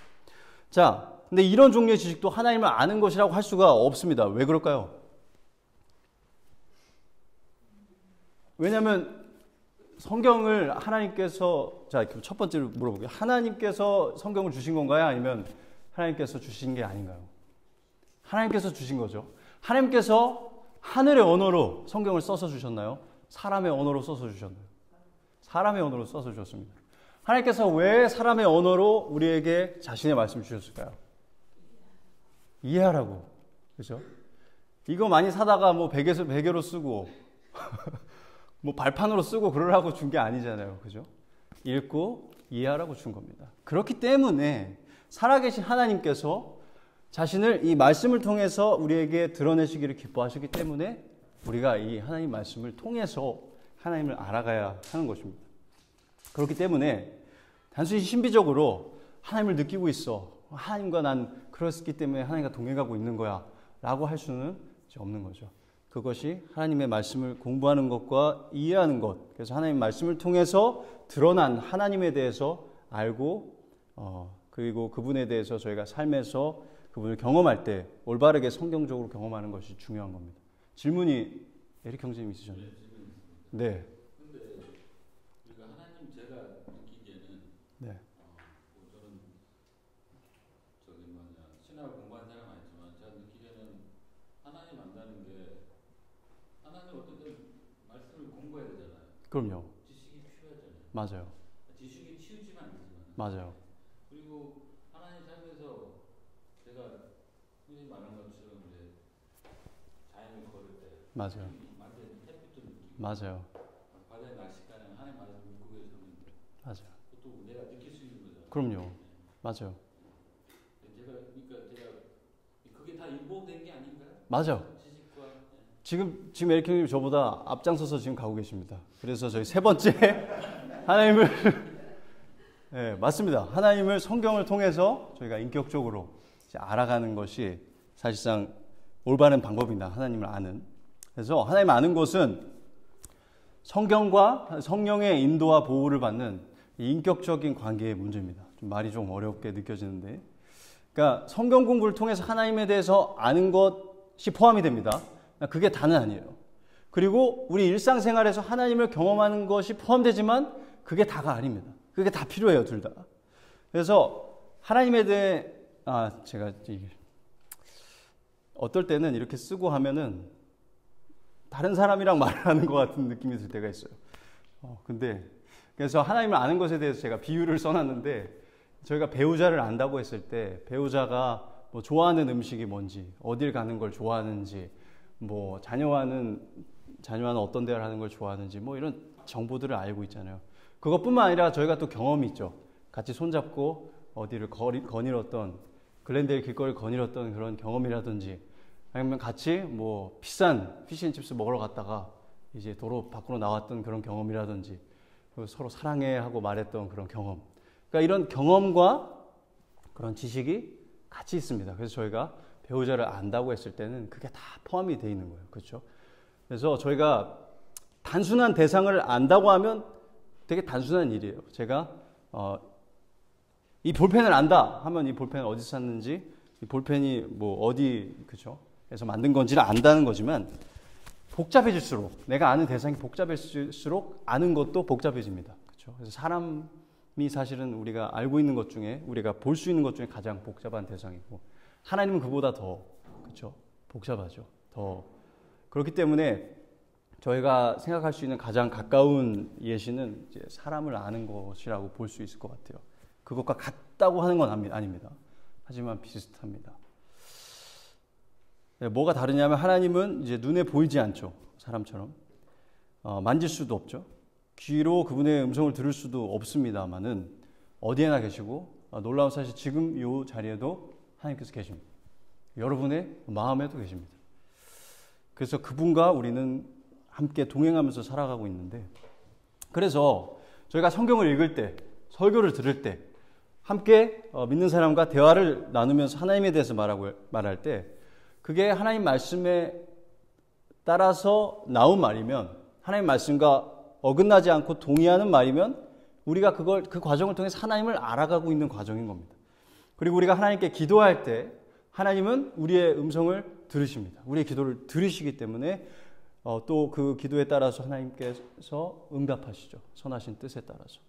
자, 근데 이런 종류의 지식도 하나님을 아는 것이라고 할 수가 없습니다. 왜 그럴까요? 왜냐하면 성경을 하나님께서, 자, 첫 번째로 물어볼게요. 하나님께서 성경을 주신 건가요? 아니면 하나님께서 주신 게 아닌가요? 하나님께서 주신 거죠. 하나님께서 하늘의 언어로 성경을 써서 주셨나요? 사람의 언어로 써서 주셨나요? 사람의 언어로 써서 주셨습니다. 하나님께서 왜 사람의 언어로 우리에게 자신의 말씀을 주셨을까요? 이해하라고. 그죠? 이거 많이 사다가 뭐 베개로 쓰고 뭐 발판으로 쓰고 그러라고 준 게 아니잖아요. 그죠? 읽고 이해하라고 준 겁니다. 그렇기 때문에 살아계신 하나님께서 자신을 이 말씀을 통해서 우리에게 드러내시기를 기뻐하시기 때문에 우리가 이 하나님 말씀을 통해서 하나님을 알아가야 하는 것입니다. 그렇기 때문에 단순히 신비적으로 하나님을 느끼고 있어. 하나님과 난 그렇기 때문에 하나님과 동행하고 있는 거야. 라고 할 수는 없는 거죠. 그것이 하나님의 말씀을 공부하는 것과 이해하는 것. 그래서 하나님의 말씀을 통해서 드러난 하나님에 대해서 알고 그리고 그분에 대해서 저희가 삶에서 그분을 경험할 때 올바르게 성경적으로 경험하는 것이 중요한 겁니다. 질문이 에릭 형제님 있으셨나요? 네. 근데 우리가 하나님 제가 느끼기에는 네. 저는 신학을 공부한 사람 아니지만 제가 느끼기에는 하나님 만나는 게 하나님 어쨌든 말씀을 공부해야 되잖아요. 그럼요. 지식이 필요하잖아요. 맞아요. 지식이 치우지만 않지만. 맞아요. 그리고 하나님 삶에서 제가 흔히 말하는 것처럼 이제 자연을 걸을 때 맞아요. 완전 햇빛도 느끼고 맞아요. 바다에 낚시가는 하나님 말씀 물고기를 잡는데 맞아요. 그것도 내가 느낄 수 있는 거잖아요. 그럼요. 맞아요. 제가 그게 다 인보된 게 아닌가요? 맞아요. 지식과 지금 에릭 형님 저보다 앞장서서 지금 가고 계십니다. 그래서 저희 세 번째 하나님을 네, 맞습니다. 하나님을 성경을 통해서 저희가 인격적으로 이제 알아가는 것이 사실상 올바른 방법입니다. 하나님을 아는. 그래서 하나님을 아는 것은 성경과 성령의 인도와 보호를 받는 인격적인 관계의 문제입니다. 좀 말이 좀 어렵게 느껴지는데, 그러니까 성경 공부를 통해서 하나님에 대해서 아는 것이 포함이 됩니다. 그게 다는 아니에요. 그리고 우리 일상생활에서 하나님을 경험하는 것이 포함되지만 그게 다가 아닙니다. 그게 다 필요해요, 둘 다. 그래서 하나님에 대해 제가 어떨 때는 이렇게 쓰고 하면은 다른 사람이랑 말을 하는 것 같은 느낌이 들 때가 있어요. 근데 그래서 하나님을 아는 것에 대해서 제가 비유를 써놨는데, 저희가 배우자를 안다고 했을 때 배우자가 뭐 좋아하는 음식이 뭔지, 어딜 가는 걸 좋아하는지, 뭐 자녀와는 어떤 대화를 하는 걸 좋아하는지, 뭐 이런 정보들을 알고 있잖아요. 그것뿐만 아니라 저희가 또 경험이 있죠. 같이 손잡고 어디를 거닐었던, 글렌데일 길거리를 거닐었던 그런 경험이라든지, 아니면 같이 뭐 비싼 피시앤칩스 먹으러 갔다가 이제 도로 밖으로 나왔던 그런 경험이라든지, 서로 사랑해 하고 말했던 그런 경험. 그러니까 이런 경험과 그런 지식이 같이 있습니다. 그래서 저희가 배우자를 안다고 했을 때는 그게 다 포함이 되어 있는 거예요. 그렇죠? 그래서 저희가 단순한 대상을 안다고 하면 되게 단순한 일이에요. 제가 이 볼펜을 안다 하면 이 볼펜을 어디서 샀는지, 이 볼펜이 뭐 어디 그죠? 에서 만든 건지를 안다는 거지만, 복잡해질수록, 내가 아는 대상이 복잡해질수록 아는 것도 복잡해집니다. 그렇죠? 그래서 사람이 사실은 우리가 알고 있는 것 중에, 우리가 볼 수 있는 것 중에 가장 복잡한 대상이고, 하나님은 그보다 더 그렇죠? 복잡하죠. 더 그렇기 때문에 저희가 생각할 수 있는 가장 가까운 예시는 이제 사람을 아는 것이라고 볼 수 있을 것 같아요. 그것과 같다고 하는 건 아닙니다. 하지만 비슷합니다. 뭐가 다르냐면, 하나님은 이제 눈에 보이지 않죠. 사람처럼. 만질 수도 없죠. 귀로 그분의 음성을 들을 수도 없습니다만은 어디에나 계시고, 놀라운 사실 지금 이 자리에도 하나님께서 계십니다. 여러분의 마음에도 계십니다. 그래서 그분과 우리는 함께 동행하면서 살아가고 있는데, 그래서 저희가 성경을 읽을 때, 설교를 들을 때, 함께 믿는 사람과 대화를 나누면서 하나님에 대해서 말할 때, 그게 하나님 말씀에 따라서 나온 말이면 하나님 말씀과 어긋나지 않고 동의하는 말이면 우리가 그 과정을 통해서 하나님을 알아가고 있는 과정인 겁니다. 그리고 우리가 하나님께 기도할 때 하나님은 우리의 음성을 들으십니다. 우리의 기도를 들으시기 때문에 또 그 기도에 따라서 하나님께서 응답하시죠. 선하신 뜻에 따라서.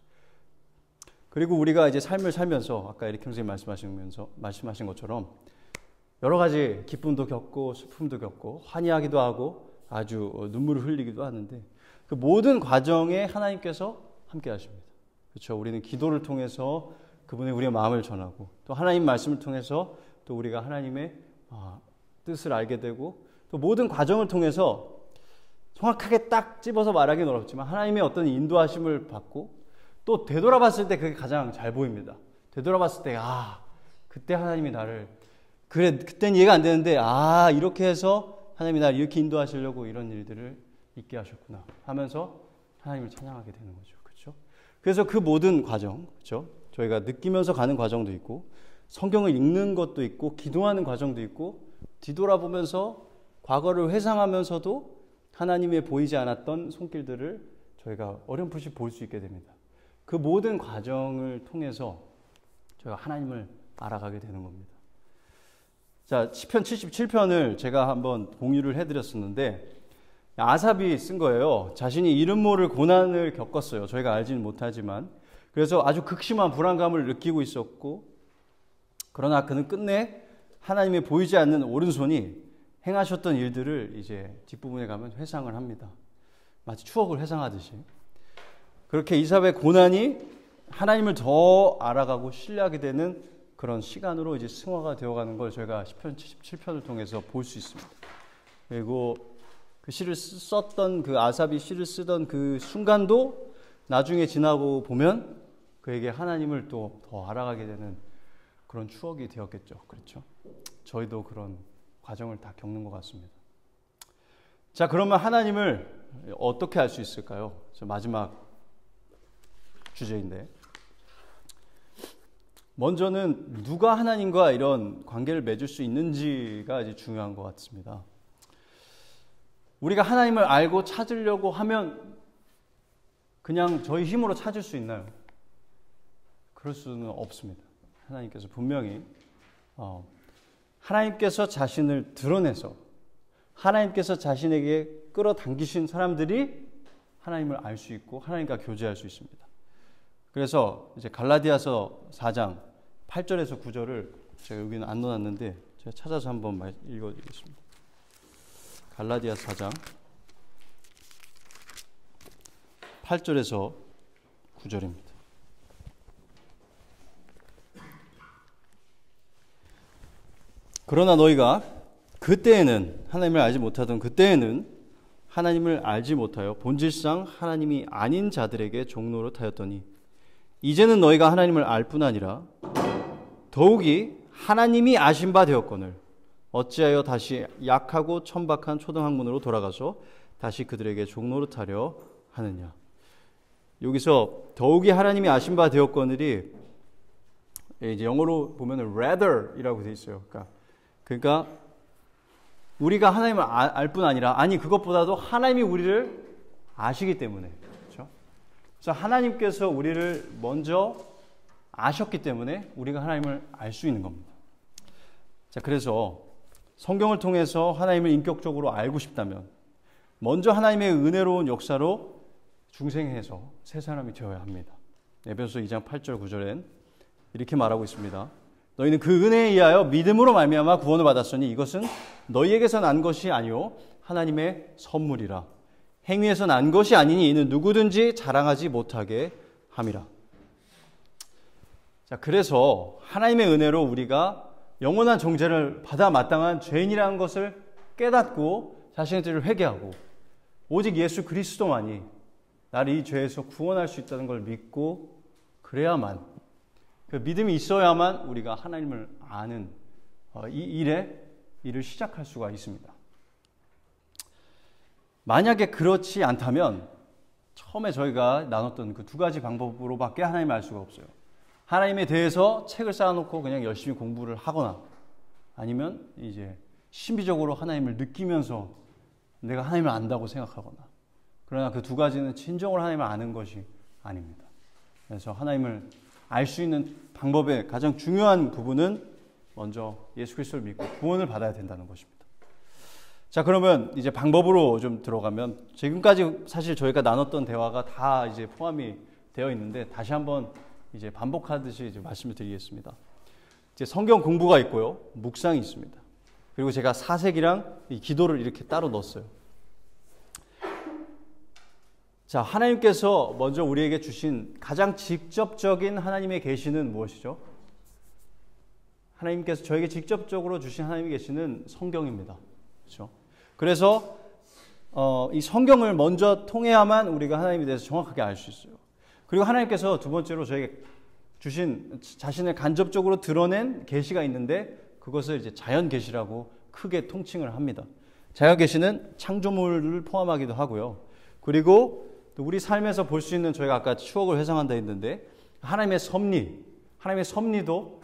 그리고 우리가 이제 삶을 살면서 아까 에릭 형제님 말씀하신 것처럼 여러 가지 기쁨도 겪고 슬픔도 겪고 환희하기도 하고 아주 눈물을 흘리기도 하는데 그 모든 과정에 하나님께서 함께 하십니다. 그렇죠? 우리는 기도를 통해서 그분의 우리의 마음을 전하고 또 하나님 말씀을 통해서 또 우리가 하나님의 뜻을 알게 되고 또 모든 과정을 통해서 정확하게 딱 집어서 말하기는 어렵지만 하나님의 어떤 인도하심을 받고 또 되돌아봤을 때 그게 가장 잘 보입니다. 되돌아봤을 때 그때 하나님이 나를 그때는 이해가 안 되는데 이렇게 해서 하나님이 나를 이렇게 인도하시려고 이런 일들을 있게 하셨구나 하면서 하나님을 찬양하게 되는 거죠. 그렇죠? 그래서 그 모든 과정, 그렇죠? 저희가 느끼면서 가는 과정도 있고 성경을 읽는 것도 있고 기도하는 과정도 있고 뒤돌아보면서 과거를 회상하면서도 하나님의 보이지 않았던 손길들을 저희가 어렴풋이 볼 수 있게 됩니다. 그 모든 과정을 통해서 저희가 하나님을 알아가게 되는 겁니다. 자, 시편 77편을 제가 한번 공유를 해드렸었는데 아삽이 쓴 거예요. 자신이 이름 모를 고난을 겪었어요. 저희가 알지는 못하지만. 그래서 아주 극심한 불안감을 느끼고 있었고 그러나 그는 끝내 하나님의 보이지 않는 오른손이 행하셨던 일들을 이제 뒷부분에 가면 회상을 합니다. 마치 추억을 회상하듯이. 그렇게 이삭의 고난이 하나님을 더 알아가고 신뢰하게 되는 그런 시간으로 이제 승화가 되어가는 걸 저희가 시편 77편을 통해서 볼 수 있습니다. 그리고 그 시를 썼던 그 아삽이 시를 쓰던 그 순간도 나중에 지나고 보면 그에게 하나님을 또 더 알아가게 되는 그런 추억이 되었겠죠. 그렇죠? 저희도 그런 과정을 다 겪는 것 같습니다. 자, 그러면 하나님을 어떻게 알 수 있을까요? 마지막 주제인데 먼저는 누가 하나님과 이런 관계를 맺을 수 있는지가 이제 중요한 것 같습니다. 우리가 하나님을 알고 찾으려고 하면 그냥 저희 힘으로 찾을 수 있나요? 그럴 수는 없습니다. 하나님께서 분명히 하나님께서 자신을 드러내서 하나님께서 자신에게 끌어당기신 사람들이 하나님을 알 수 있고 하나님과 교제할 수 있습니다. 그래서 이제 갈라디아서 4장 8절에서 9절을 제가 여기는 안 넣어놨는데 제가 찾아서 한번 읽어드리겠습니다. 갈라디아서 4장 8절에서 9절입니다. 그러나 너희가 그때에는 하나님을 알지 못하던 그때에는 하나님을 알지 못하여 본질상 하나님이 아닌 자들에게 종노릇하였더니 이제는 너희가 하나님을 알 뿐 아니라 더욱이 하나님이 아신 바 되었거늘 어찌하여 다시 약하고 천박한 초등학문으로 돌아가서 다시 그들에게 종노릇하려 하느냐. 여기서 더욱이 하나님이 아신 바 되었거늘이 이제 영어로 보면 rather이라고 되어 있어요. 그러니까 우리가 하나님을 알 뿐 아니라 그것보다도 하나님이 우리를 아시기 때문에 그렇죠? 그래서 하나님께서 우리를 먼저 아셨기 때문에 우리가 하나님을 알 수 있는 겁니다. 자, 그래서 성경을 통해서 하나님을 인격적으로 알고 싶다면 먼저 하나님의 은혜로운 역사로 중생해서 새 사람이 되어야 합니다. 에베소서 2장 8절 9절엔 이렇게 말하고 있습니다. 너희는 그 은혜에 의하여 믿음으로 말미암아 구원을 받았으니 이것은 너희에게서 난 것이 아니요 하나님의 선물이라. 행위에서 난 것이 아니니 이는 누구든지 자랑하지 못하게 함이라. 자, 그래서 하나님의 은혜로 우리가 영원한 정죄를 받아 마땅한 죄인이라는 것을 깨닫고 자신의 죄를 회개하고 오직 예수 그리스도만이 나를 이 죄에서 구원할 수 있다는 걸 믿고 그래야만 그 믿음이 있어야만 우리가 하나님을 아는 이 일을 시작할 수가 있습니다. 만약에 그렇지 않다면 처음에 저희가 나눴던 그 두 가지 방법으로밖에 하나님을 알 수가 없어요. 하나님에 대해서 책을 쌓아놓고 그냥 열심히 공부를 하거나 아니면 이제 신비적으로 하나님을 느끼면서 내가 하나님을 안다고 생각하거나 그러나 그 두 가지는 진정으로 하나님을 아는 것이 아닙니다. 그래서 하나님을 알 수 있는 방법의 가장 중요한 부분은 먼저 예수 그리스도를 믿고 구원을 받아야 된다는 것입니다. 자, 그러면 이제 방법으로 좀 들어가면 지금까지 사실 저희가 나눴던 대화가 다 이제 포함이 되어 있는데 다시 한번 이제 반복하듯이 이제 말씀을 드리겠습니다. 이제 성경 공부가 있고요, 묵상이 있습니다. 그리고 제가 사색이랑 이 기도를 이렇게 따로 넣었어요. 자, 하나님께서 먼저 우리에게 주신 가장 직접적인 하나님의 계시는 무엇이죠? 하나님께서 저에게 직접적으로 주신 하나님의 계시는 성경입니다. 그렇죠? 그래서 이 성경을 먼저 통해야만 우리가 하나님에 대해서 정확하게 알 수 있어요. 그리고 하나님께서 두 번째로 저에게 주신 자신을 간접적으로 드러낸 계시가 있는데 그것을 이제 자연 계시라고 크게 통칭을 합니다. 자연 계시는 창조물을 포함하기도 하고요. 그리고 또 우리 삶에서 볼 수 있는 저희가 아까 추억을 회상한다 했는데 하나님의 섭리도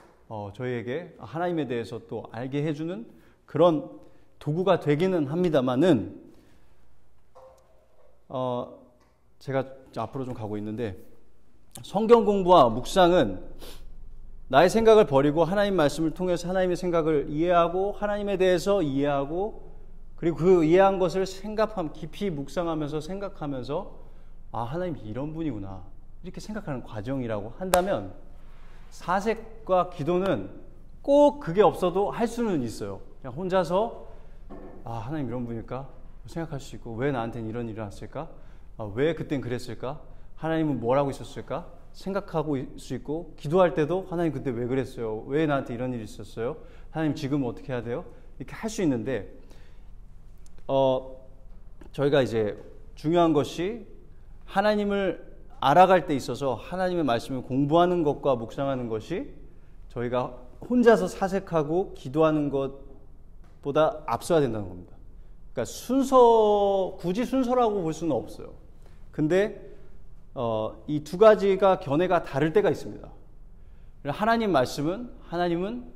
저희에게 하나님에 대해서 또 알게 해주는 그런 도구가 되기는 합니다만은 제가 앞으로 좀 가고 있는데 성경 공부와 묵상은 나의 생각을 버리고 하나님 말씀을 통해서 하나님의 생각을 이해하고 하나님에 대해서 이해하고 그리고 그 이해한 것을 깊이 묵상하면서 생각하면서 하나님이 이런 분이구나 이렇게 생각하는 과정이라고 한다면 사색과 기도는 꼭 그게 없어도 할 수는 있어요. 그냥 혼자서 하나님 이런 분일까 생각할 수 있고 왜 나한테는 이런 일이 왔을까? 왜 그땐 그랬을까? 하나님은 뭘 하고 있었을까? 생각하고 수 있고 기도할 때도 하나님 그때 왜 그랬어요? 왜 나한테 이런 일이 있었어요? 하나님 지금 어떻게 해야 돼요? 이렇게 할 수 있는데 저희가 이제 중요한 것이 하나님을 알아갈 때 있어서 하나님의 말씀을 공부하는 것과 묵상하는 것이 저희가 혼자서 사색하고 기도하는 것보다 앞서야 된다는 겁니다. 그러니까 굳이 순서라고 볼 수는 없어요. 근데 이 두 가지가 견해가 다를 때가 있습니다. 하나님 말씀은 하나님은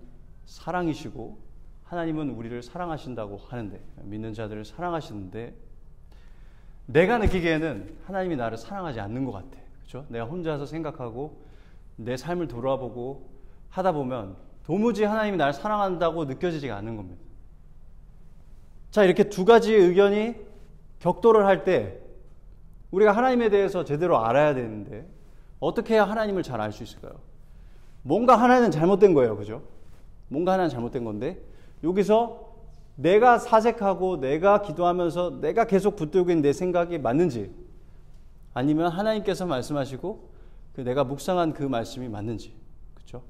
사랑이시고 하나님은 우리를 사랑하신다고 하는데 믿는 자들을 사랑하시는데 내가 느끼기에는 하나님이 나를 사랑하지 않는 것 같아. 그렇죠? 내가 혼자서 생각하고 내 삶을 돌아보고 하다 보면 도무지 하나님이 나를 사랑한다고 느껴지지가 않는 겁니다. 자, 이렇게 두 가지의 의견이 격돌을 할 때 우리가 하나님에 대해서 제대로 알아야 되는데 어떻게 해야 하나님을 잘 알 수 있을까요? 뭔가 하나는 잘못된 거예요. 그죠? 뭔가 하나는 잘못된 건데 여기서 내가 사색하고 내가 기도하면서 내가 계속 붙들고 있는 내 생각이 맞는지 아니면 하나님께서 말씀하시고 내가 묵상한 그 말씀이 맞는지 그렇죠?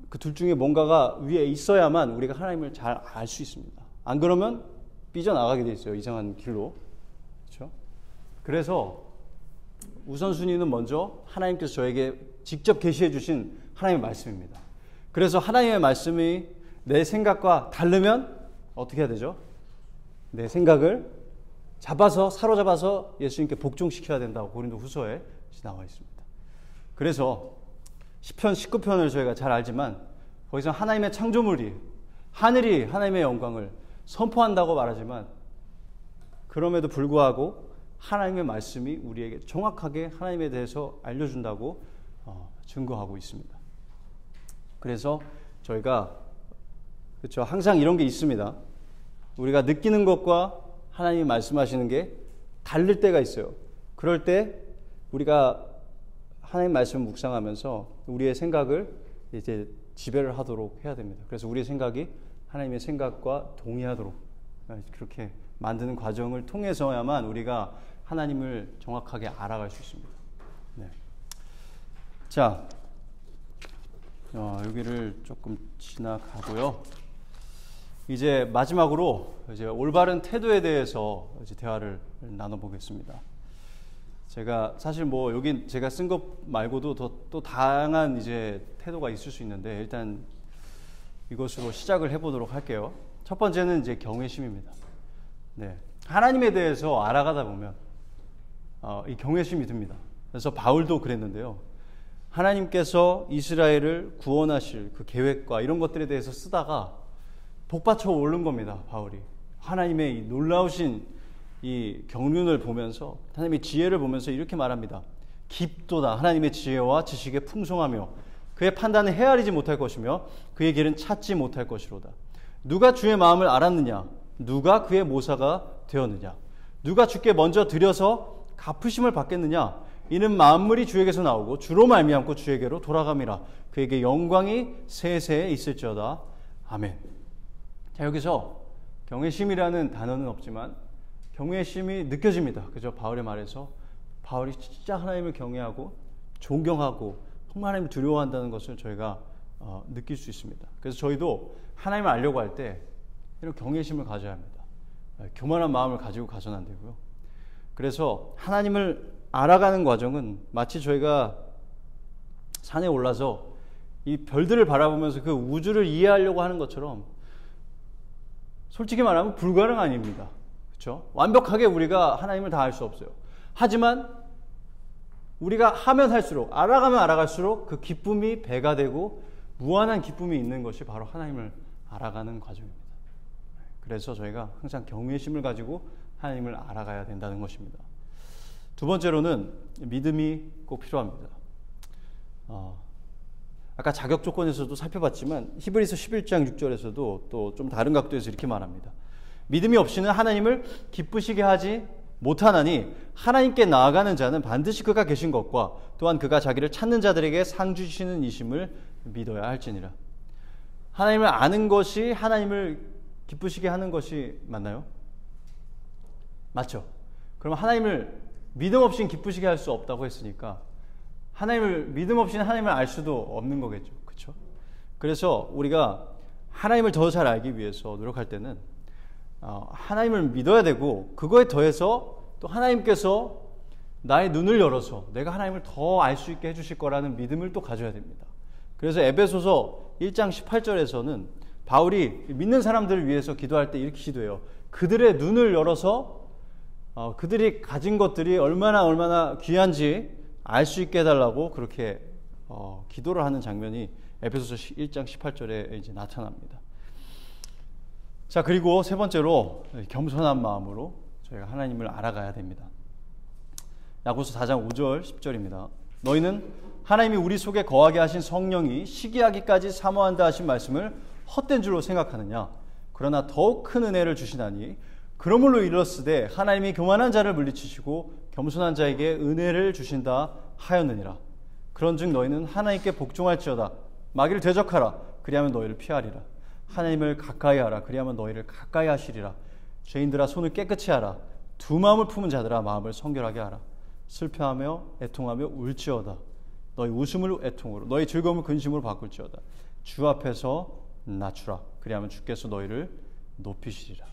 그 둘 중에 뭔가가 위에 있어야만 우리가 하나님을 잘 알 수 있습니다. 안 그러면 삐져나가게 돼 있어요. 이상한 길로. 그렇죠? 그래서 우선순위는 먼저 하나님께서 저에게 직접 계시해 주신 하나님의 말씀입니다. 그래서 하나님의 말씀이 내 생각과 다르면 어떻게 해야 되죠? 내 생각을 사로잡아서 예수님께 복종시켜야 된다고 고린도후서에 나와 있습니다. 그래서 시편 19편을 저희가 잘 알지만 거기서 하나님의 창조물이 하늘이 하나님의 영광을 선포한다고 말하지만 그럼에도 불구하고 하나님의 말씀이 우리에게 정확하게 하나님에 대해서 알려준다고 증거하고 있습니다. 그래서 저희가 그렇죠. 항상 이런 게 있습니다. 우리가 느끼는 것과 하나님이 말씀하시는 게 다를 때가 있어요. 그럴 때 우리가 하나님 말씀을 묵상하면서 우리의 생각을 이제 지배를 하도록 해야 됩니다. 그래서 우리의 생각이 하나님의 생각과 동의하도록 그렇게 만드는 과정을 통해서야만 우리가 하나님을 정확하게 알아갈 수 있습니다. 네. 자, 여기를 조금 지나가고요. 이제 마지막으로 이제 올바른 태도에 대해서 이제 대화를 나눠보겠습니다. 제가 사실 여기 제가 쓴 것 말고도 또 다양한 이제 태도가 있을 수 있는데 일단 이것으로 시작을 해보도록 할게요. 첫 번째는 이제 경외심입니다. 네, 하나님에 대해서 알아가다 보면 이 경외심이 듭니다. 그래서 바울도 그랬는데요. 하나님께서 이스라엘을 구원하실 그 계획과 이런 것들에 대해서 쓰다가 복받쳐 오른 겁니다. 바울이 하나님의 이 놀라우신 이 경륜을 보면서 하나님의 지혜를 보면서 이렇게 말합니다. 깊도다. 하나님의 지혜와 지식의 풍성하며 그의 판단은 헤아리지 못할 것이며 그의 길은 찾지 못할 것이로다. 누가 주의 마음을 알았느냐? 누가 그의 모사가 되었느냐? 누가 주께 먼저 드려서 갚으심을 받겠느냐? 이는 만물이 주에게서 나오고 주로 말미암고 주에게로 돌아감이라. 그에게 영광이 세세에 있을지어다. 아멘. 자, 여기서 경외심이라는 단어는 없지만 경외심이 느껴집니다. 그죠? 바울의 말에서 바울이 진짜 하나님을 경외하고 존경하고 정말 하나님을 두려워한다는 것을 저희가 느낄 수 있습니다. 그래서 저희도 하나님을 알려고 할 때 이런 경외심을 가져야 합니다. 교만한 마음을 가지고 가서는 안 되고요. 그래서 하나님을 알아가는 과정은 마치 저희가 산에 올라서 이 별들을 바라보면서 그 우주를 이해하려고 하는 것처럼 솔직히 말하면 불가능 아닙니다. 그렇죠? 완벽하게 우리가 하나님을 다 알 수 없어요. 하지만 우리가 하면 할수록 알아가면 알아갈수록 그 기쁨이 배가 되고 무한한 기쁨이 있는 것이 바로 하나님을 알아가는 과정입니다. 그래서 저희가 항상 경외심을 가지고 하나님을 알아가야 된다는 것입니다. 두 번째로는 믿음이 꼭 필요합니다. 아까 자격 조건에서도 살펴봤지만 히브리서 11장 6절에서도 또 좀 다른 각도에서 이렇게 말합니다. 믿음이 없이는 하나님을 기쁘시게 하지 못하나니 하나님께 나아가는 자는 반드시 그가 계신 것과 또한 그가 자기를 찾는 자들에게 상 주시는 이심을 믿어야 할지니라. 하나님을 아는 것이 하나님을 기쁘시게 하는 것이 맞나요? 맞죠? 그럼 하나님을 믿음 없이는 기쁘시게 할 수 없다고 했으니까 믿음 없이는 하나님을 알 수도 없는 거겠죠. 그렇죠? 그래서 우리가 하나님을 더 잘 알기 위해서 노력할 때는 하나님을 믿어야 되고 그거에 더해서 또 하나님께서 나의 눈을 열어서 내가 하나님을 더 알 수 있게 해주실 거라는 믿음을 또 가져야 됩니다. 그래서 에베소서 1장 18절에서는 바울이 믿는 사람들을 위해서 기도할 때 이렇게 기도해요. 그들의 눈을 열어서 그들이 가진 것들이 얼마나 귀한지 알 수 있게 해달라고 그렇게 기도를 하는 장면이 에베소서 1장 18절에 이제 나타납니다. 자, 그리고 세 번째로 겸손한 마음으로 저희가 하나님을 알아가야 됩니다. 야고보서 4장 5절 10절입니다. 너희는 하나님이 우리 속에 거하게 하신 성령이 시기하기까지 사모한다 하신 말씀을 헛된 줄로 생각하느냐? 그러나 더욱 큰 은혜를 주시나니 그러므로 이르렀으되 하나님이 교만한 자를 물리치시고 겸손한 자에게 은혜를 주신다 하였느니라. 그런즉 너희는 하나님께 복종할지어다. 마귀를 대적하라. 그리하면 너희를 피하리라. 하나님을 가까이 하라. 그리하면 너희를 가까이 하시리라. 죄인들아 손을 깨끗이 하라. 두 마음을 품은 자들아 마음을 성결하게 하라. 슬퍼하며 애통하며 울지어다. 너희 웃음을 애통으로 너희 즐거움을 근심으로 바꿀지어다. 주 앞에서 낮추라. 그리하면 주께서 너희를 높이시리라.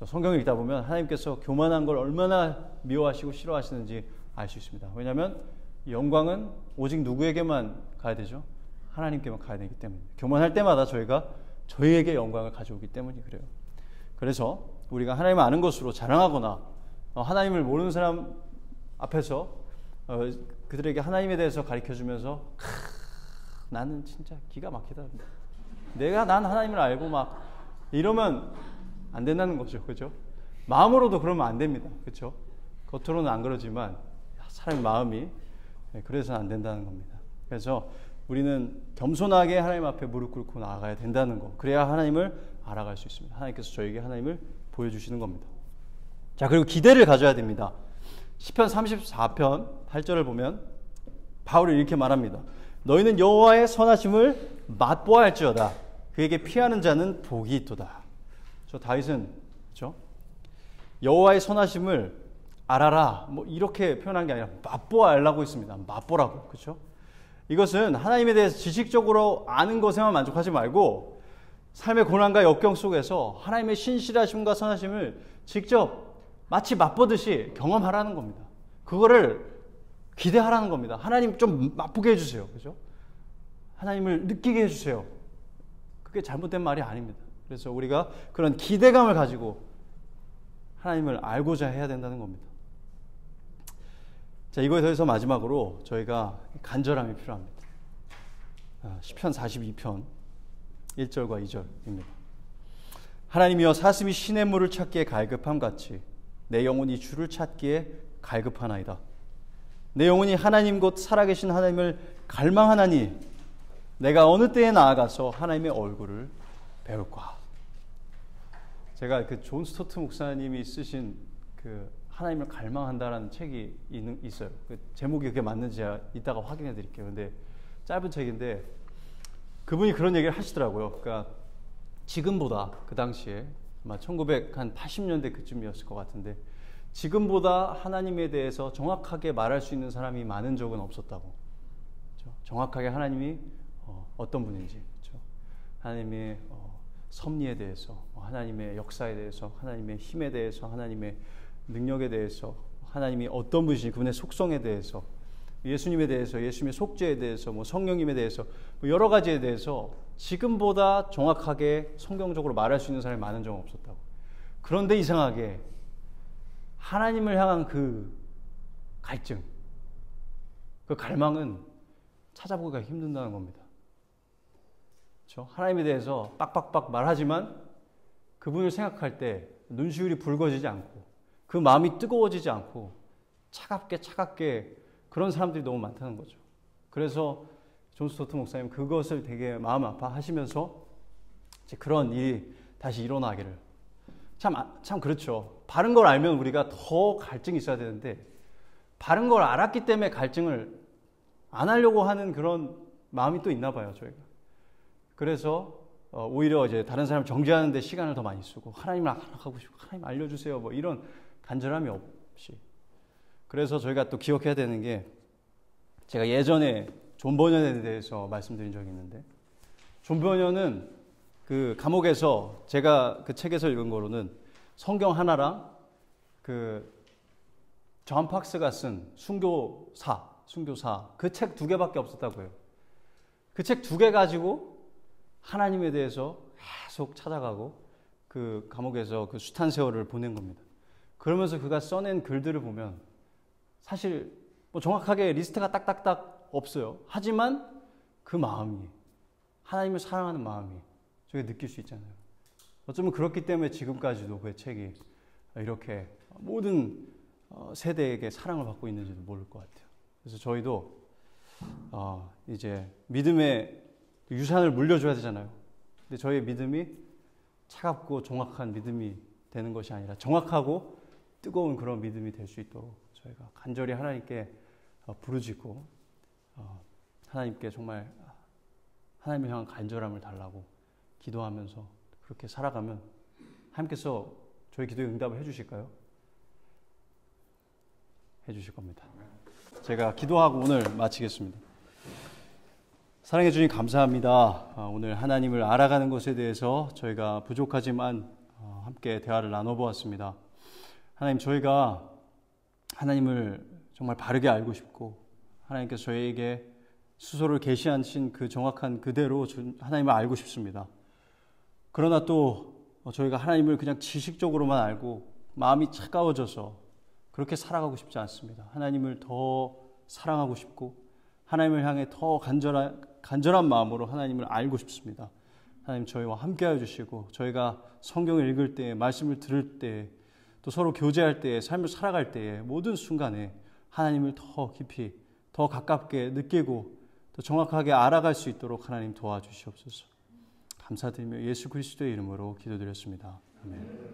성경을 읽다 보면 하나님께서 교만한 걸 얼마나 미워하시고 싫어하시는지 알 수 있습니다. 왜냐하면 영광은 오직 누구에게만 가야 되죠? 하나님께만 가야 되기 때문입니다. 교만할 때마다 저희에게 영광을 가져오기 때문이 그래요. 그래서 우리가 하나님을 아는 것으로 자랑하거나 하나님을 모르는 사람 앞에서 그들에게 하나님에 대해서 가르쳐주면서 나는 진짜 기가 막히다. 난 하나님을 알고 막 이러면 안 된다는 거죠. 그죠? 마음으로도 그러면 안 됩니다. 그렇죠? 겉으로는 안 그러지만 사람의 마음이 그래서는 안 된다는 겁니다. 그래서 우리는 겸손하게 하나님 앞에 무릎 꿇고 나아가야 된다는 거. 그래야 하나님을 알아갈 수 있습니다. 하나님께서 저에게 하나님을 보여주시는 겁니다. 자, 그리고 기대를 가져야 됩니다. 시편 34편 8절을 보면 바울이 이렇게 말합니다. 너희는 여호와의 선하심을 맛보아 할지어다. 그에게 피하는 자는 복이 있도다. 저 다윗은 그렇죠? 여호와의 선하심을 알아라. 뭐 이렇게 표현한 게 아니라 맛보아 알라고 했습니다. 맛보라고. 그렇죠? 이것은 하나님에 대해서 지식적으로 아는 것에만 만족하지 말고 삶의 고난과 역경 속에서 하나님의 신실하심과 선하심을 직접 마치 맛보듯이 경험하라는 겁니다. 그거를 기대하라는 겁니다. 하나님 좀 맛보게 해주세요. 그죠? 하나님을 느끼게 해주세요. 그게 잘못된 말이 아닙니다. 그래서 우리가 그런 기대감을 가지고 하나님을 알고자 해야 된다는 겁니다. 자, 이거에 더해서 마지막으로 저희가 간절함이 필요합니다. 시편 42편 1절과 2절입니다. 하나님이여 사슴이 시냇물을 찾기에 갈급함 같이 내 영혼이 주를 찾기에 갈급하나이다. 내 영혼이 하나님 곧 살아계신 하나님을 갈망하나니 내가 어느 때에 나아가서 하나님의 얼굴을 배울까. 제가 그 존 스토트 목사님이 쓰신 그 하나님을 갈망한다라는 책이 있어요. 그 제목이 그게 맞는지 이따가 확인해 드릴게요. 근데 짧은 책인데 그분이 그런 얘기를 하시더라고요. 그러니까 지금보다 그 당시에 아마 1980년대 그쯤이었을 것 같은데 지금보다 하나님에 대해서 정확하게 말할 수 있는 사람이 많은 적은 없었다고. 그렇죠? 정확하게 하나님이 어떤 분인지, 그렇죠? 하나님의 섭리에 대해서, 하나님의 역사에 대해서, 하나님의 힘에 대해서, 하나님의 능력에 대해서, 하나님이 어떤 분이신지 그분의 속성에 대해서, 예수님에 대해서, 예수님의 속죄에 대해서, 성령님에 대해서, 여러 가지에 대해서 지금보다 정확하게 성경적으로 말할 수 있는 사람이 많은 적은 없었다고. 그런데 이상하게 하나님을 향한 그 갈증, 그 갈망은 찾아보기가 힘든다는 겁니다. 그렇죠? 하나님에 대해서 빡빡빡 말하지만 그분을 생각할 때 눈시울이 붉어지지 않고 그 마음이 뜨거워지지 않고 차갑게 그런 사람들이 너무 많다는 거죠. 그래서 존 스토트 목사님 그것을 되게 마음 아파하시면서 이제 그런 일이 다시 일어나기를. 참 그렇죠. 바른 걸 알면 우리가 더 갈증이 있어야 되는데 바른 걸 알았기 때문에 갈증을 안 하려고 하는 그런 마음이 또 있나 봐요, 저희가. 그래서 오히려 이제 다른 사람 정죄하는 데 시간을 더 많이 쓰고 하나님을 알아가고 싶고 하나님 알려주세요 이런 간절함이 없이. 그래서 저희가 또 기억해야 되는 게 제가 예전에 존 버년에 대해서 말씀드린 적이 있는데 존 버년은 그 감옥에서 제가 그 책에서 읽은 거로는 성경 하나랑 그 존 팍스가 쓴 순교사 그 책 2개밖에 없었다고 해요. 그 책 2개 가지고 하나님에 대해서 계속 찾아가고 그 감옥에서 그 숱한 세월을 보낸 겁니다. 그러면서 그가 써낸 글들을 보면 사실 정확하게 리스트가 딱딱딱 없어요. 하지만 그 마음이 하나님을 사랑하는 마음이 저게 느낄 수 있잖아요. 어쩌면 그렇기 때문에 지금까지도 그 책이 이렇게 모든 세대에게 사랑을 받고 있는지도 모를 것 같아요. 그래서 저희도 이제 믿음의 유산을 물려줘야 되잖아요. 근데 저희의 믿음이 차갑고 정확한 믿음이 되는 것이 아니라 정확하고 뜨거운 그런 믿음이 될 수 있도록 저희가 간절히 하나님께 부르짖고 하나님께 정말 하나님을 향한 간절함을 달라고 기도하면서 그렇게 살아가면 하나님께서 저희 기도에 응답을 해주실까요? 해주실 겁니다. 제가 기도하고 오늘 마치겠습니다. 사랑해 주님 감사합니다. 오늘 하나님을 알아가는 것에 대해서 저희가 부족하지만 함께 대화를 나눠보았습니다. 하나님, 저희가 하나님을 정말 바르게 알고 싶고 하나님께서 저희에게 수소를 계시하신 그 정확한 그대로 하나님을 알고 싶습니다. 그러나 또 저희가 하나님을 그냥 지식적으로만 알고 마음이 차가워져서 그렇게 살아가고 싶지 않습니다. 하나님을 더 사랑하고 싶고 하나님을 향해 더 간절한 마음으로 하나님을 알고 싶습니다. 하나님, 저희와 함께하여 주시고 저희가 성경을 읽을 때, 말씀을 들을 때, 또 서로 교제할 때, 삶을 살아갈 때에 모든 순간에 하나님을 더 깊이, 더 가깝게 느끼고 또 정확하게 알아갈 수 있도록 하나님 도와주시옵소서. 감사드리며 예수 그리스도의 이름으로 기도드렸습니다. 아멘.